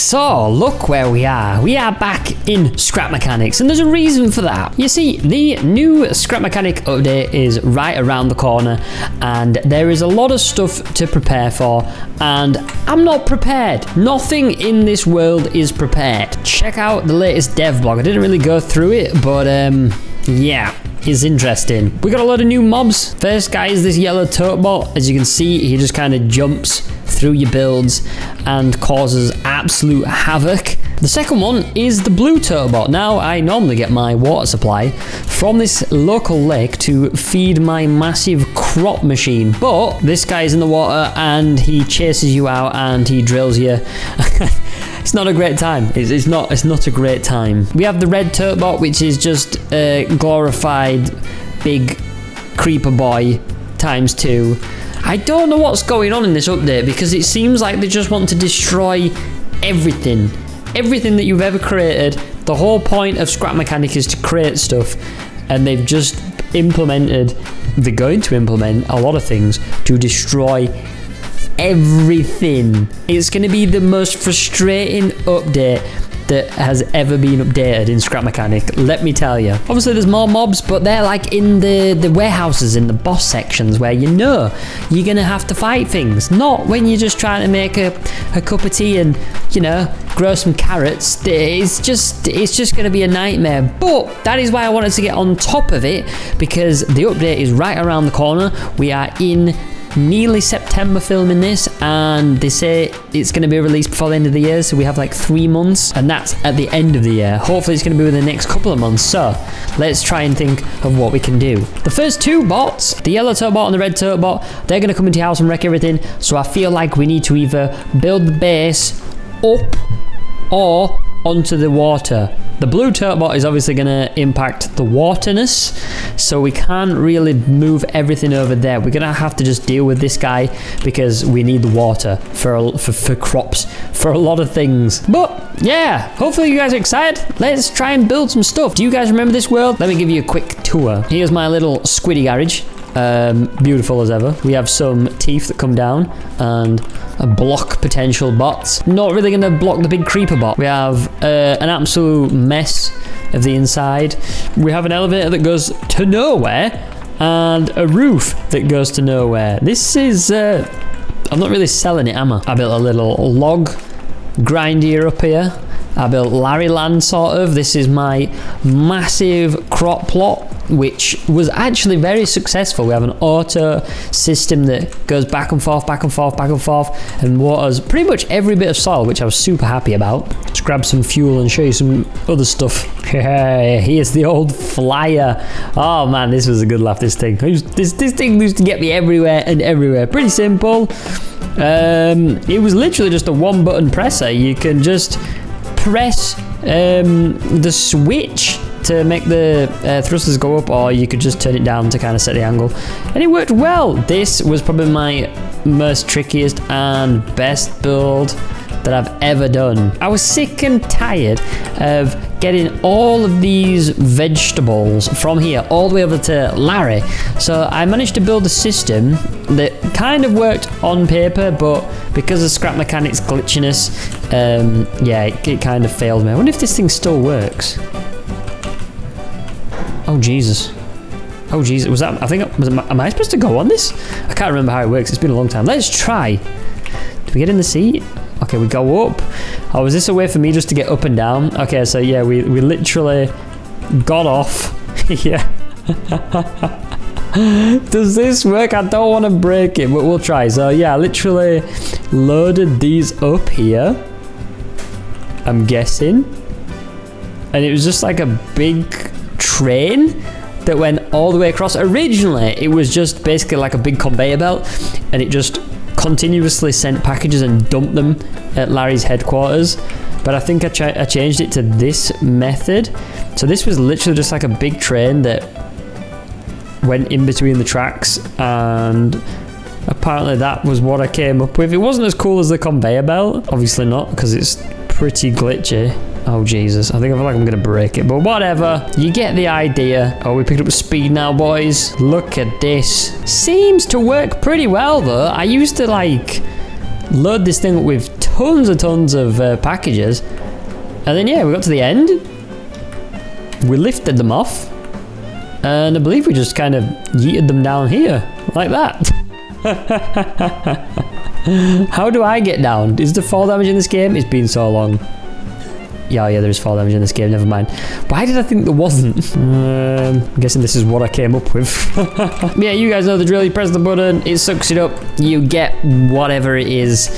So, look where we are. We are back in Scrap Mechanics, and there's a reason for that. You see, the new Scrap Mechanic update is right around the corner, and there is a lot of stuff to prepare for, and I'm not prepared. Nothing in this world is prepared. Check out the latest dev blog. I didn't really go through it, but yeah, it's interesting. We got a lot of new mobs. First guy is this yellow tote bot. As you can see, he just kind of jumps through your builds and causes absolute havoc. The second one is the blue tote bot. Now, I normally get my water supply from this local lake to feed my massive crop machine, but this guy's in the water and he chases you out and he drills you. It's not a great time. It's not a great time. We have the red tote bot, which is just a glorified big creeper boy times 2. I don't know what's going on in this update because it seems like they just want to destroy everything. Everything that you've ever created. The whole point of Scrap Mechanic is to create stuff, and they've just implemented, they're going to implement a lot of things to destroy everything. It's going to be the most frustrating update that has ever been updated in Scrap Mechanic, let me tell you. Obviously there's more mobs, but they're like in the warehouses, in the boss sections where you know you're gonna have to fight things, not when you're just trying to make a cup of tea and, you know, grow some carrots. It's just gonna be a nightmare. But that is why I wanted to get on top of it, because the update is right around the corner. We are in nearly September filming this, and they say it's going to be released before the end of the year, so we have like 3 months, and that's at the end of the year. Hopefully it's going to be within the next couple of months, so let's try and think of what we can do. The first 2 bots, the yellow tote bot and the red tote bot, they're going to come into your house and wreck everything, so I feel like we need to either build the base up or onto the water. The blue tote bot is obviously going to impact the waterness, so we can't really move everything over there. We're going to have to just deal with this guy because we need the water for crops, for a lot of things. But yeah, hopefully you guys are excited. Let's try and build some stuff. Do you guys remember this world? Let me give you a quick tour. Here's my little squiddy garage. Beautiful as ever. We have some teeth that come down and block potential bots. Not really going to block the big creeper bot. We have an absolute mess of the inside. We have an elevator that goes to nowhere and a roof that goes to nowhere. This is I'm not really selling it, am I? I built a little log grinder up here. I built Larry Land, sort of. This is my massive crop plot, which was actually very successful. We have an auto system that goes back and forth, back and forth, back and forth, and waters pretty much every bit of soil, which I was super happy about. Let's grab some fuel and show you some other stuff. Here's the old flyer. Oh man, this was a good laugh, this thing. This thing used to get me everywhere and everywhere. Pretty simple. It was literally just a 1-button presser. You can just press the switch to make the thrusters go up, or you could just turn it down to kind of set the angle, and it worked well. This was probably my most trickiest and best build that I've ever done. I was sick and tired of getting all of these vegetables from here all the way over to Larry, so I managed to build a system that kind of worked on paper, but because of Scrap Mechanics glitchiness, yeah, it kind of failed me. I wonder if this thing still works. Oh Jesus. Oh Jesus, was that, I think, am I supposed to go on this? I can't remember how it works, it's been a long time. Let's try. Do we get in the seat? Okay, we go up. Oh, is this a way for me just to get up and down? Okay, so yeah, we literally got off. Yeah. Does this work? I don't want to break it, but we'll try. So yeah, I literally loaded these up here, I'm guessing. And it was just like a big train that went all the way across. Originally, it was just basically like a big conveyor belt, and it just continuously sent packages and dumped them at Larry's headquarters. But I think I changed it to this method. So this was literally just like a big train that went in between the tracks, and apparently that was what I came up with. It wasn't as cool as the conveyor belt, obviously not, because it's pretty glitchy. Oh Jesus, I feel like I'm gonna break it, but whatever, you get the idea. Oh, we picked up speed now, boys. Look at this. Seems to work pretty well though. I used to like load this thing up with tons of packages. And then, yeah, we got to the end. We lifted them off. And I believe we just kind of yeeted them down here. Like that. How do I get down? Is there fall damage in this game? It's been so long. Yeah, there is fall damage in this game, never mind. Why did I think there wasn't? I'm guessing this is what I came up with. Yeah, you guys know the drill. You press the button, it sucks it up. You get whatever it is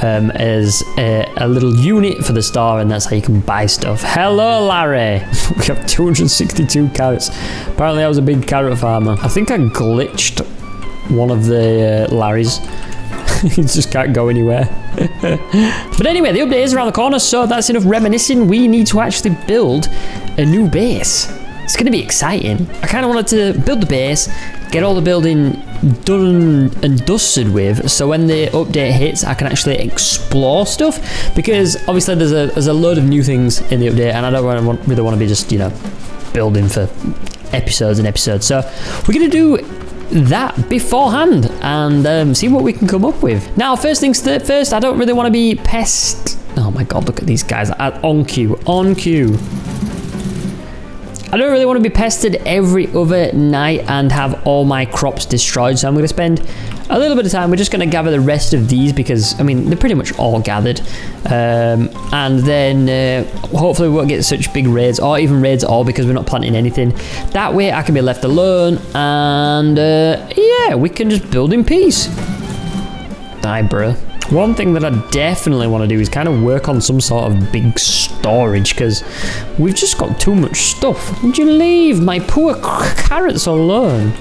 as a little unit for the store, and that's how you can buy stuff. Hello, Larry. We have 262 carrots. Apparently I was a big carrot farmer. I think I glitched one of the Larrys. He just can't go anywhere. But anyway, the update is around the corner, so that's enough reminiscing. We need to actually build a new base. It's going to be exciting. I kind of wanted to build the base, get all the building done and dusted with, so when the update hits, I can actually explore stuff. Because obviously there's a load of new things in the update, and I don't really want to be just, you know, building for episodes and episodes. So we're going to do that beforehand and see what we can come up with. Now, first things first, I don't really want to be oh my god, look at these guys on queue. I don't really want to be pestered every other night and have all my crops destroyed, so I'm going to spend a little bit of time. We're just going to gather the rest of these because, I mean, they're pretty much all gathered. And then hopefully we won't get such big raids, or even raids at all, because we're not planting anything. That way I can be left alone, and yeah, we can just build in peace. Die, bruh. One thing that I definitely want to do is kind of work on some sort of big storage, because we've just got too much stuff. Would you leave my poor carrots alone?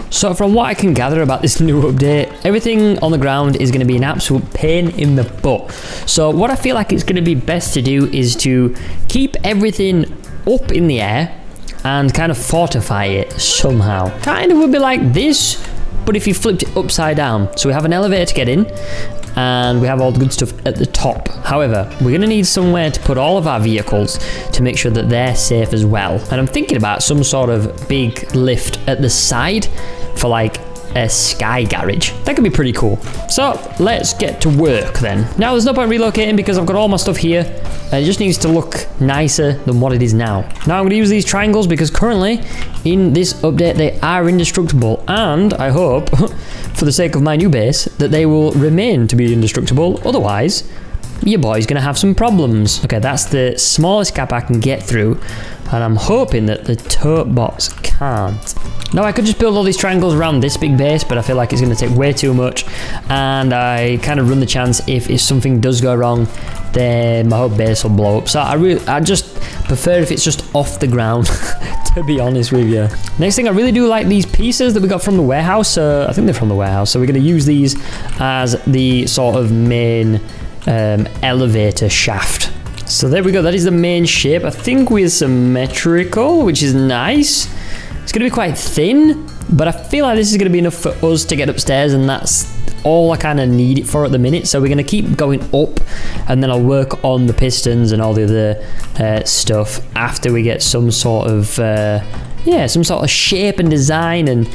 So from what I can gather about this new update, everything on the ground is going to be an absolute pain in the butt. So what I feel like it's going to be best to do is to keep everything up in the air and kind of fortify it somehow. Kind of would be like this, but if you flipped it upside down. So we have an elevator to get in, and we have all the good stuff at the top. However, we're going to need somewhere to put all of our vehicles to make sure that they're safe as well. And I'm thinking about some sort of big lift at the side for like a sky garage. That could be pretty cool. So let's get to work then. Now there's no point relocating because I've got all my stuff here. It just needs to look nicer than what it is now. Now I'm going to use these triangles because currently in this update they are indestructible, and I hope for the sake of my new base that they will remain to be indestructible. Otherwise your boy's going to have some problems. Okay, that's the smallest gap I can get through, and I'm hoping that the tote bots can't. Now I could just build all these triangles around this big base, but I feel like it's going to take way too much, and I kind of run the chance if something does go wrong, then my whole base will blow up. So I just prefer if it's just off the ground, to be honest with you. Next thing, I really do like these pieces that we got from the warehouse. I think they're from the warehouse, so we're going to use these as the sort of main elevator shaft. So there we go, that is the main shape. I think we're symmetrical, which is nice. It's going to be quite thin, but I feel like this is going to be enough for us to get upstairs, and that's all I kind of need it for at the minute. So we're going to keep going up, and then I'll work on the pistons and all the other stuff after we get some sort of some sort of shape and design, and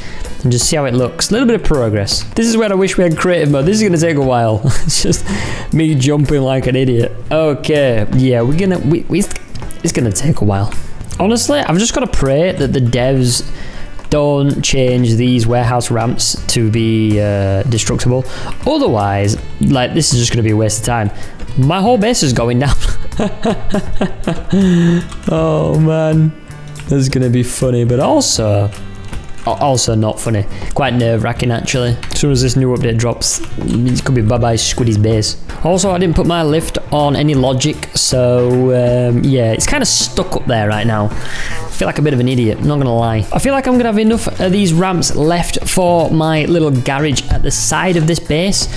just see how it looks. A little bit of progress. This is where I wish we had creative mode. This is going to take a while. It's just me jumping like an idiot. Okay, yeah, it's going to take a while. Honestly, I've just got to pray that the devs don't change these warehouse ramps to be destructible. Otherwise, like, this is just going to be a waste of time. My whole base is going down. Oh man, this is going to be funny, but also not funny. Quite nerve-wracking, actually. As soon as this new update drops, it could be bye-bye Squiddy's base. Also, I didn't put my lift on any logic, so yeah, it's kind of stuck up there right now. I feel like a bit of an idiot, I'm not gonna lie. I feel like I'm gonna have enough of these ramps left for my little garage at the side of this base,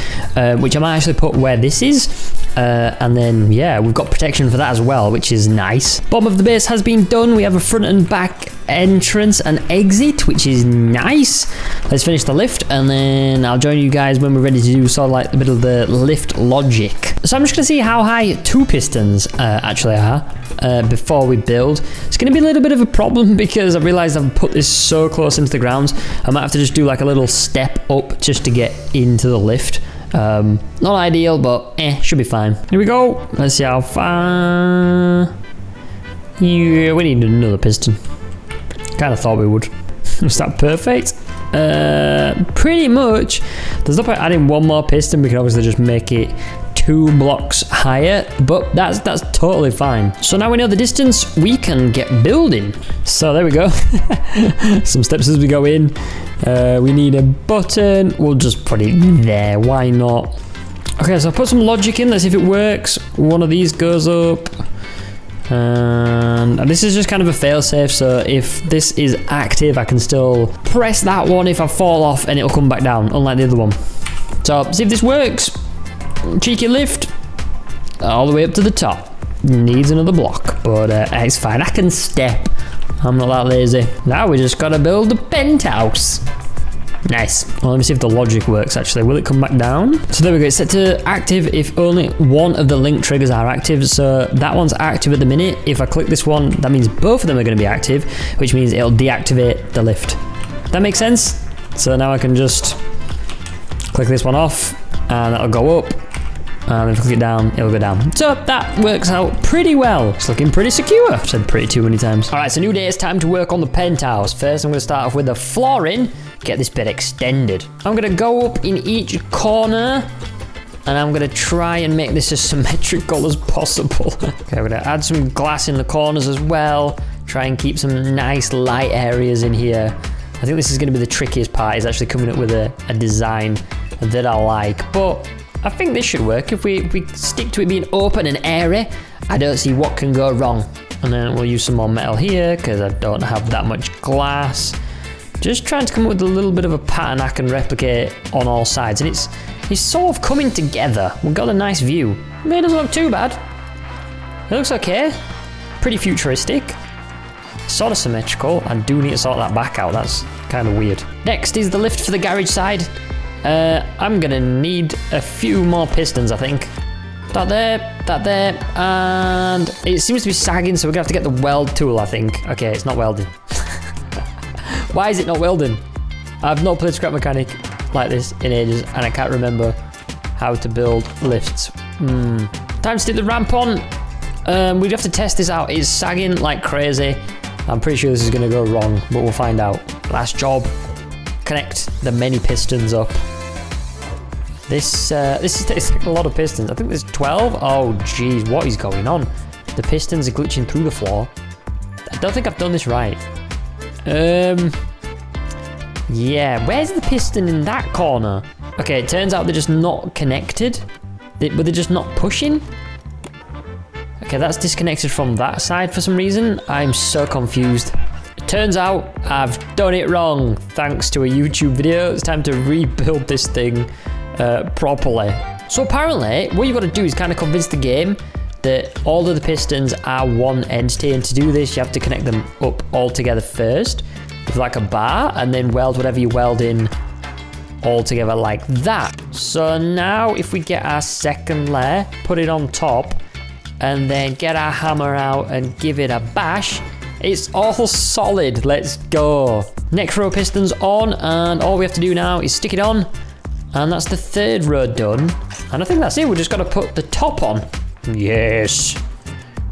which I might actually put where this is. And then, yeah, we've got protection for that as well, which is nice. Bottom of the base has been done. We have a front and back entrance and exit, which is nice. Let's finish the lift, and then I'll join you guys when we're ready to do sort of like a bit of the lift logic. So I'm just gonna see how high two pistons actually are before we build. It's gonna be a little bit of a problem because I realized I've put this so close into the ground. I might have to just do like a little step up just to get into the lift. Not ideal, but should be fine. Here we go. Let's see how far. Yeah, we need another piston. Kind of thought we would. Is that perfect? Pretty much. There's no point adding one more piston. We can obviously just make it 2 blocks higher, but that's totally fine. So now we know the distance, we can get building. So there we go. Some steps as we go in. We need a button. We'll just put it there. Why not? Okay, so I'll put some logic in. Let's see if it works. One of these goes up. And this is just kind of a fail-safe, so if this is active, I can still press that one if I fall off and it'll come back down, unlike the other one. So, see if this works. Cheeky lift all the way up to the top. Needs another block, but it's fine. I can step. I'm not that lazy. Now we just gotta build the penthouse. Nice. Well, let me see if the logic works actually. Will it come back down? So there we go. It's set to active if only one of the link triggers are active. So that one's active at the minute. If I click this one, that means both of them are going to be active, which means it'll deactivate the lift. That makes sense? So now I can just click this one off and that'll go up. And if I click it down, it'll go down. So that works out pretty well. It's looking pretty secure. I've said pretty too many times. All right, so new day. It's time to work on the penthouse. First, I'm going to start off with the flooring. Get this bit extended. I'm going to go up in each corner. And I'm going to try and make this as symmetrical as possible. Okay, I'm going to add some glass in the corners as well. Try and keep some nice light areas in here. I think this is going to be the trickiest part, is actually coming up with a design that I like. But I think this should work. If we stick to it being open and airy, I don't see what can go wrong. And then we'll use some more metal here because I don't have that much glass. Just trying to come up with a little bit of a pattern I can replicate on all sides. And it's sort of coming together. We've got a nice view. It doesn't look too bad. It looks okay. Pretty futuristic. Sort of symmetrical. I do need to sort that back out. That's kind of weird. Next is the lift for the garage side. I'm gonna need a few more pistons, I think. That there, and it seems to be sagging, so we're gonna have to get the weld tool, I think. Okay, it's not welding. Why is it not welding? I've not played Scrap Mechanic like this in ages, and I can't remember how to build lifts. Time to stick the ramp on. We'd have to test this out. It's sagging like crazy. I'm pretty sure this is gonna go wrong, but we'll find out. Last job. Connect the many pistons up. This is a lot of pistons. I think there's 12. Oh, geez, what is going on? The pistons are glitching through the floor. I don't think I've done this right. Yeah, where's the piston in that corner? Okay, it turns out they're just not connected. But they're just not pushing. Okay, that's disconnected from that side for some reason. I'm so confused. Turns out I've done it wrong thanks to a YouTube video. It's time to rebuild this thing properly. So apparently what you've got to do is kind of convince the game that all of the pistons are one entity, and to do this you have to connect them up all together first with like a bar, and then weld whatever you weld in all together like that. So now if we get our second layer, put it on top, and then get our hammer out and give it a bash, it's all solid. Let's go. Next row of pistons on, and all we have to do now is stick it on, and that's the third row done. And I think that's it. We're just gonna put the top on. Yes,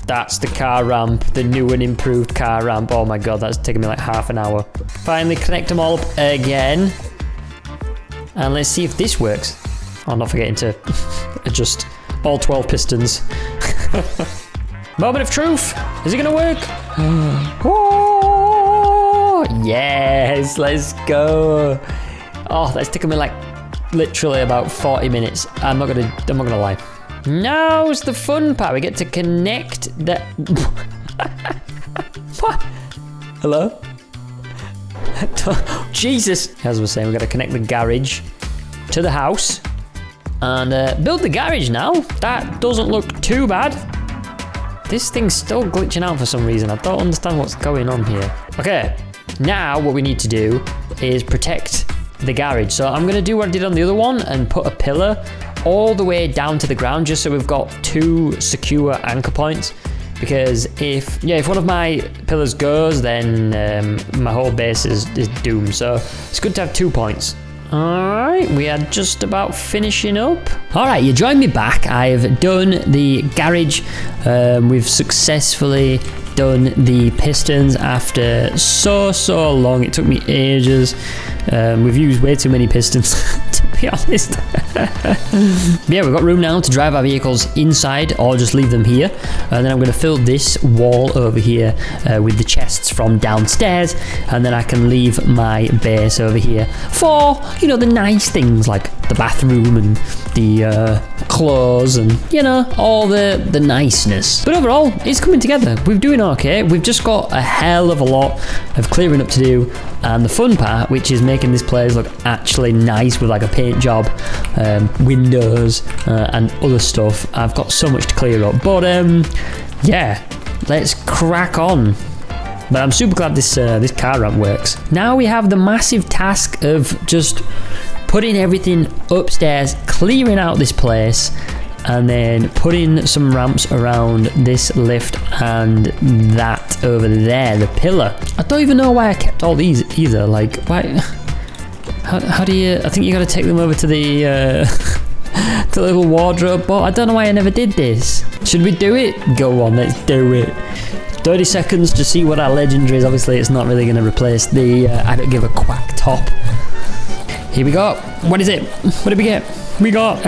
that's the car ramp, the new and improved car ramp. Oh my god, that's taken me like half an hour. Finally connect them all up again, and let's see if this works. Oh, not forgetting to adjust all 12 pistons. Moment of truth. Is it gonna work? Oh, yes, let's go. Oh, that's taken me like literally about 40 minutes. I'm not gonna lie. Now's the fun part. We get to connect the what? Hello? Jesus. As I was saying, we gotta connect the garage to the house and build the garage now. That doesn't look too bad. This thing's still glitching out for some reason. I don't understand what's going on here. Okay, now what we need to do is protect the garage. So I'm gonna do what I did on the other one and put a pillar all the way down to the ground, just so we've got 2 secure anchor points. Because if one of my pillars goes, then my whole base is doomed. So it's good to have 2 points. Alright, we are just about finishing up. Alright, you joined me back. I've done the garage. We've successfully done the pistons after so long. It took me ages. We've used way too many pistons, to be honest. Yeah, we've got room now to drive our vehicles inside or just leave them here. And then I'm going to fill this wall over here with the chests from downstairs. And then I can leave my base over here for, you know, the nice things like the bathroom and the clothes and, you know, all the niceness. But overall, it's coming together. We're doing okay. We've just got a hell of a lot of clearing up to do. And the fun part, which is making this place look actually nice with like a paint job, windows, and other stuff. I've got so much to clear up. But yeah, let's crack on. But I'm super glad this car ramp works. Now we have the massive task of just putting everything upstairs, clearing out this place, and then putting some ramps around this lift and that over there, the pillar. I don't even know why I kept all these either. Like, why? How do you? I think you got to take them over to the the little wardrobe. But I don't know why I never did this. Should we do it? Go on, let's do it. 30 seconds to see what our legendary is. Obviously, it's not really going to replace the I don't give a quack top. Here we go. What is it? What did we get? We got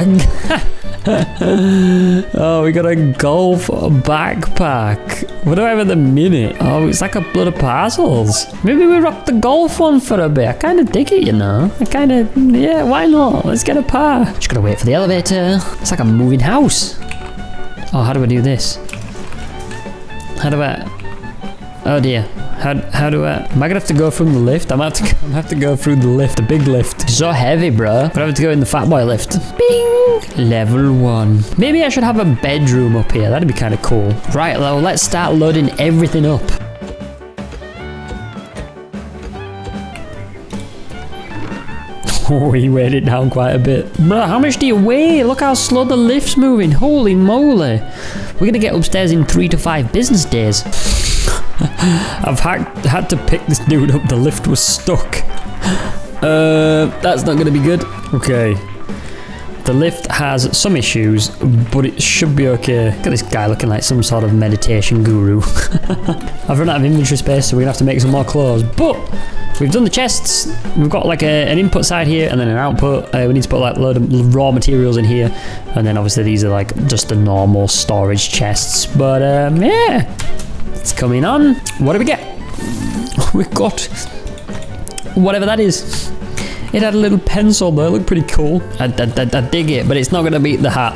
oh, we got a golf backpack. What do I have at the minute? Oh, it's like a blood of parcels. Maybe we rock the golf one for a bit. I kind of dig it, you know. Yeah, why not? Let's get a par. Just gotta wait for the elevator. It's like a moving house. Oh, how do I do this? How do I? Oh dear. How do I? Am I gonna have to go from the lift? I'm gonna have to go through the lift, the big lift. It's so heavy, bro. I'm gonna have to go in the fat boy lift. Bing! Level 1. Maybe I should have a bedroom up here. That'd be kind of cool. Right, well, let's start loading everything up. Oh, he weighed it down quite a bit. Bro, how much do you weigh? Look how slow the lift's moving. Holy moly. We're gonna get upstairs in 3 to 5 business days. I've had to pick this dude up. The lift was stuck. That's not going to be good. Okay. The lift has some issues, but it should be okay. Look at this guy looking like some sort of meditation guru. I've run out of inventory space, so we're going to have to make some more clothes. But we've done the chests. We've got like an input side here and then an output. We need to put like a load of raw materials in here. And then obviously these are like just the normal storage chests. But yeah. It's coming on. What do we get? We've got whatever that is. It had a little pencil there. It looked pretty cool. I dig it, but it's not going to beat the hat.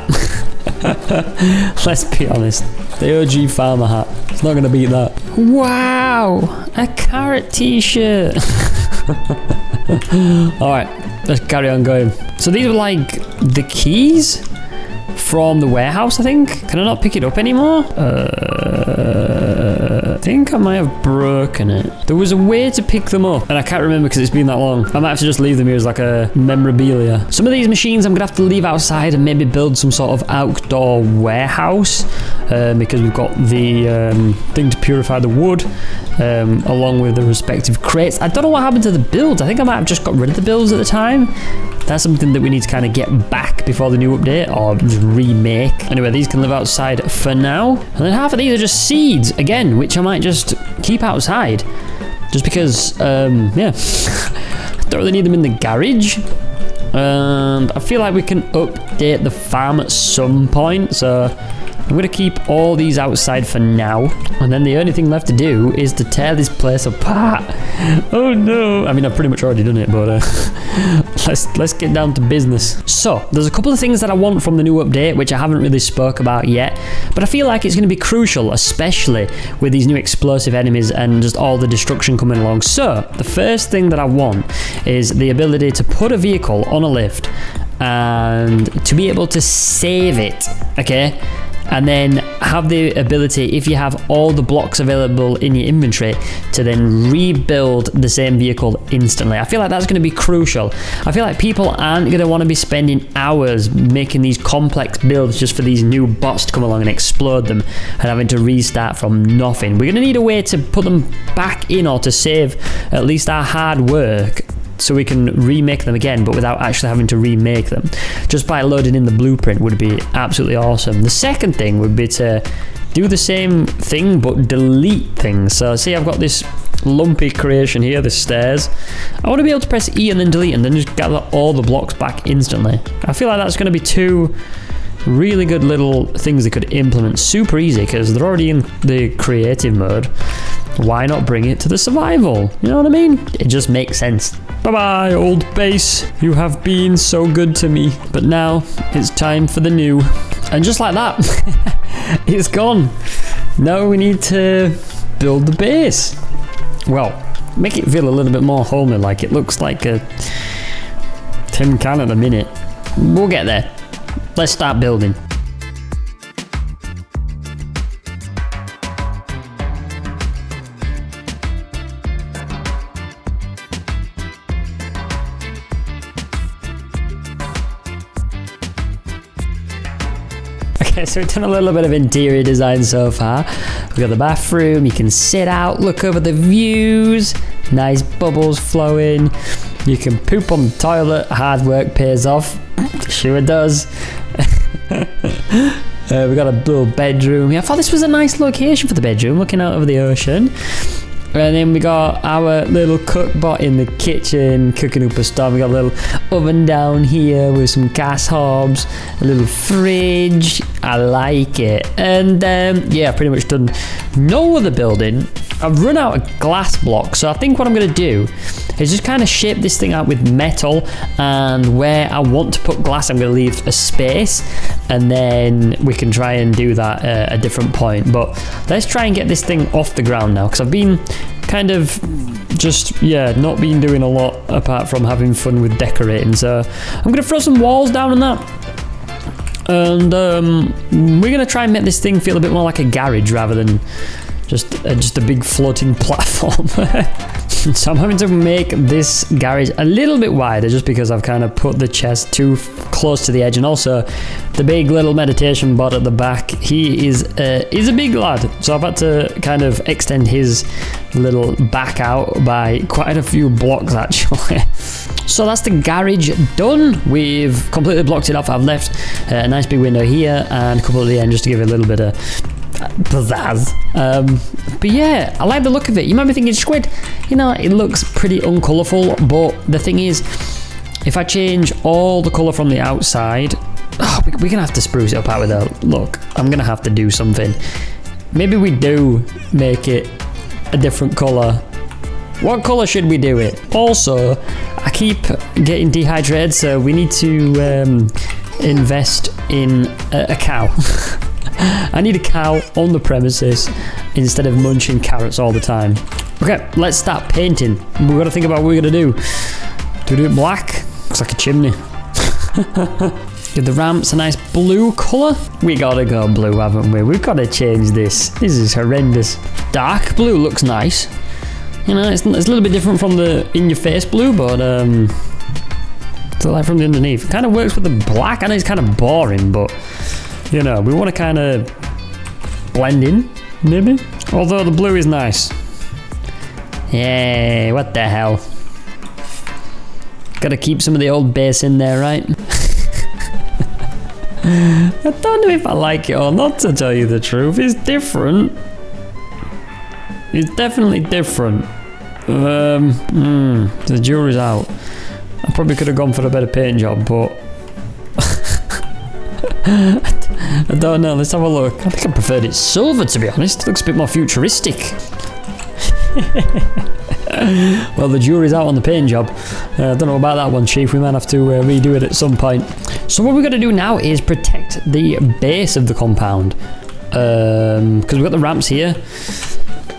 Let's be honest. The OG farmer hat. It's not going to beat that. Wow. A carrot t-shirt. Alright. Let's carry on going. So these were like the keys from the warehouse, I think. Can I not pick it up anymore? I think I might have broken it. There was a way to pick them up, and I can't remember because it's been that long. I might have to just leave them here as like a memorabilia. Some of these machines I'm gonna have to leave outside and maybe build some sort of outdoor warehouse because we've got the thing to purify the wood along with the respective crates. I don't know what happened to the builds. I think I might have just got rid of the builds at the time. That's something that we need to kind of get back before the new update or just remake. Anyway, these can live outside for now. And then half of these are just seeds, again, which I might just keep outside. Just because, yeah, I don't really need them in the garage. I feel like we can update the farm at some point, so I'm going to keep all these outside for now. And then the only thing left to do is to tear this place apart. Oh no. I mean, I've pretty much already done it, but let's get down to business. So, there's a couple of things that I want from the new update, which I haven't really spoke about yet. But I feel like it's going to be crucial, especially with these new explosive enemies and just all the destruction coming along. So, the first thing that I want is the ability to put a vehicle on a lift and to be able to save it, okay? And then have the ability, if you have all the blocks available in your inventory, to then rebuild the same vehicle instantly. I feel like that's going to be crucial. I feel like people aren't going to want to be spending hours making these complex builds just for these new bots to come along and explode them and having to restart from nothing. We're going to need a way to put them back in or to save at least our hard work so we can remake them again, but without actually having to remake them. Just by loading in the blueprint would be absolutely awesome. The second thing would be to do the same thing, but delete things. So see, I've got this lumpy creation here, the stairs. I want to be able to press E and then delete, and then just gather all the blocks back instantly. I feel like that's going to be two really good little things they could implement super easy, because they're already in the creative mode. Why not bring it to the survival? You know what I mean? It just makes sense. Bye-bye, old base. You have been so good to me. But now it's time for the new. And just like that, it's gone. Now we need to build the base. Well, make it feel a little bit more homely, like it looks like a tin can at the minute. We'll get there. Let's start building. Okay, so we've done a little bit of interior design so far. We've got the bathroom, you can sit out, look over the views, nice bubbles flowing. You can poop on the toilet, hard work pays off. Sure it does. We got a little bedroom. Yeah, I thought this was a nice location for the bedroom, looking out over the ocean. And then we got our little cookbot in the kitchen, cooking up a stuff. We got a little oven down here with some gas hobs, a little fridge. I like it. And yeah, pretty much done no other building. I've run out of glass blocks, so I think what I'm going to do is just kind of shape this thing out with metal, and where I want to put glass, I'm going to leave a space, and then we can try and do that at a different point. But let's try and get this thing off the ground now, because I've been kind of just, yeah, not been doing a lot apart from having fun with decorating. So I'm going to throw some walls down on that, and we're going to try and make this thing feel a bit more like a garage rather than just a big floating platform. So I'm having to make this garage a little bit wider, just because I've kind of put the chest too close to the edge, and also the big little meditation bot at the back, he is a big lad, so I've had to kind of extend his little back out by quite a few blocks actually. So that's the garage done. We've completely blocked it off. I've left a nice big window here and a couple at the end just to give it a little bit of pizzazz. But yeah, I like the look of it. You might be thinking, Squid, you know, it looks pretty uncolourful, but the thing is, if I change all the colour from the outside, we're gonna have to spruce it up out with that. Look, I'm gonna have to do something. Maybe we do make it a different colour. What colour should we do it? Also, I keep getting dehydrated, so we need to invest in a cow. I need a cow on the premises instead of munching carrots all the time. Okay, let's start painting. We've got to think about what we're going to do. Do we do it black? Looks like a chimney. Give the ramps a nice blue colour. We got to go blue, haven't we? We've got to change this. This is horrendous. Dark blue looks nice. You know, it's a little bit different from the in-your-face blue, but it's like from the underneath. It kind of works with the black. I know it's kind of boring, but you know, we want to kind of blend in, maybe. Although the blue is nice. Yeah, what the hell? Got to keep some of the old base in there, right? I don't know if I like it or not, to tell you the truth. It's different. It's definitely different. The jury's out. I probably could have gone for a better paint job, but I don't know. Let's have a look. I think I preferred it silver, to be honest. It looks a bit more futuristic. Well, the jury's out on the paint job. I don't know about that one, Chief. We might have to redo it at some point. So what we're going to do now is protect the base of the compound. Because we've got the ramps here.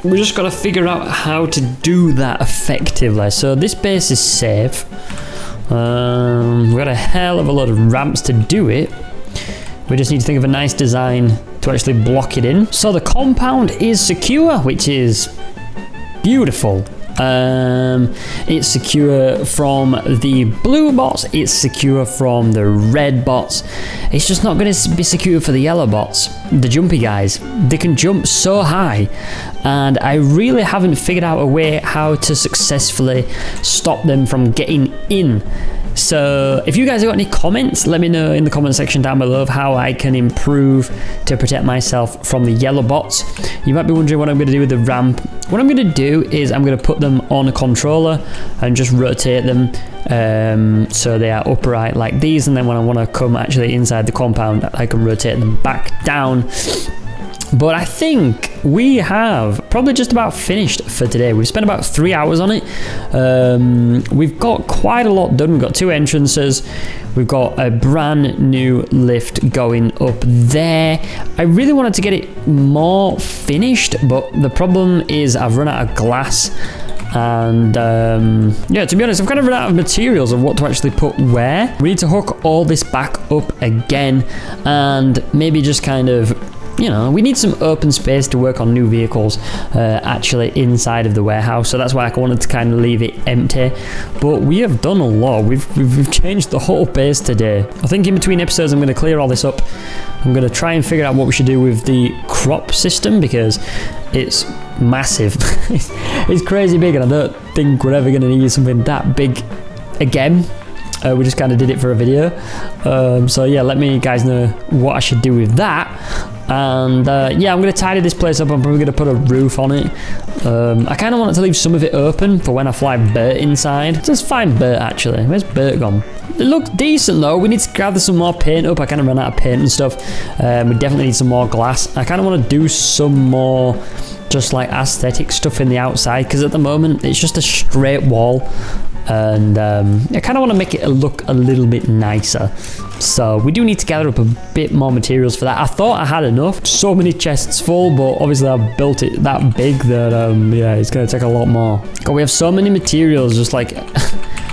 We just got to figure out how to do that effectively. So this base is safe. We've got a hell of a lot of ramps to do it. We just need to think of a nice design to actually block it in. So the compound is secure, which is beautiful. It's secure from the blue bots. It's secure from the red bots. It's just not going to be secure for the yellow bots, the jumpy guys. They can jump so high, and I really haven't figured out a way how to successfully stop them from getting in. So if you guys have got any comments, let me know in the comment section down below of how I can improve to protect myself from the yellow bots. You might be wondering what I'm going to do with the ramp. What I'm going to do is I'm going to put them on a controller and just rotate them so they are upright like these, and then when I want to come actually inside the compound, I can rotate them back down. But I think we have probably just about finished for today. We've spent about 3 hours on it. We've got quite a lot done. We've got 2 entrances. We've got a brand new lift going up there. I really wanted to get it more finished, but the problem is I've run out of glass. And yeah, to be honest, I've kind of run out of materials of what to actually put where. We need to hook all this back up again, and maybe just kind of, you know, we need some open space to work on new vehicles actually inside of the warehouse. So that's why I wanted to kind of leave it empty. But we have done a lot. We've changed the whole base today. I think in between episodes I'm going to clear all this up. I'm going to try and figure out what we should do with the crop system, because it's massive. It's crazy big, and I don't think we're ever going to need something that big again. We just kind of did it for a video. So yeah, let me guys know what I should do with that. And yeah, I'm going to tidy this place up. I'm probably going to put a roof on it. I kind of want to leave some of it open for when I fly Bert inside. Let's find Bert actually. Where's Bert gone? It looks decent though. We need to gather some more paint up. I kind of ran out of paint and stuff. We definitely need some more glass. I kind of want to do some more just like aesthetic stuff in the outside, because at the moment it's just a straight wall. And I kind of want to make it look a little bit nicer. So we do need to gather up a bit more materials for that. I thought I had enough. So many chests full, but obviously I've built it that big that yeah, it's going to take a lot more. God, we have so many materials just like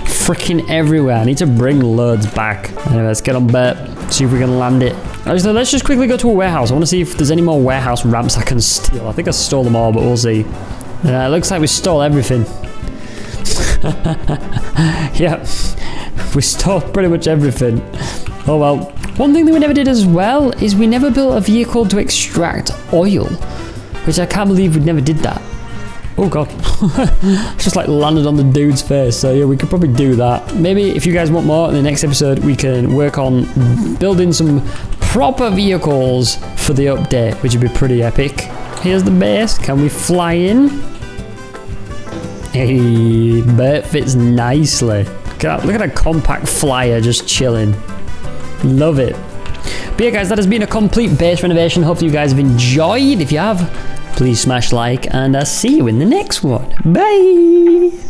freaking everywhere. I need to bring loads back. Anyway, let's get on Bert, see if we can land it. So let's just quickly go to a warehouse. I want to see if there's any more warehouse ramps I can steal. I think I stole them all, but we'll see. It looks like we stole everything. Yeah, we stole pretty much everything. Oh well. One thing that we never did as well is we never built a vehicle to extract oil, which I can't believe we never did that. Oh god. Just like landed on the dude's face. So yeah, we could probably do that. Maybe if you guys want more in the next episode, we can work on building some proper vehicles for the update, which would be pretty epic. Here's the base. Can we fly in? Hey, Bert fits nicely. Look at a compact flyer just chilling. Love it. But yeah, guys, that has been a complete base renovation. Hopefully you guys have enjoyed. If you have, please smash like, and I'll see you in the next one. Bye!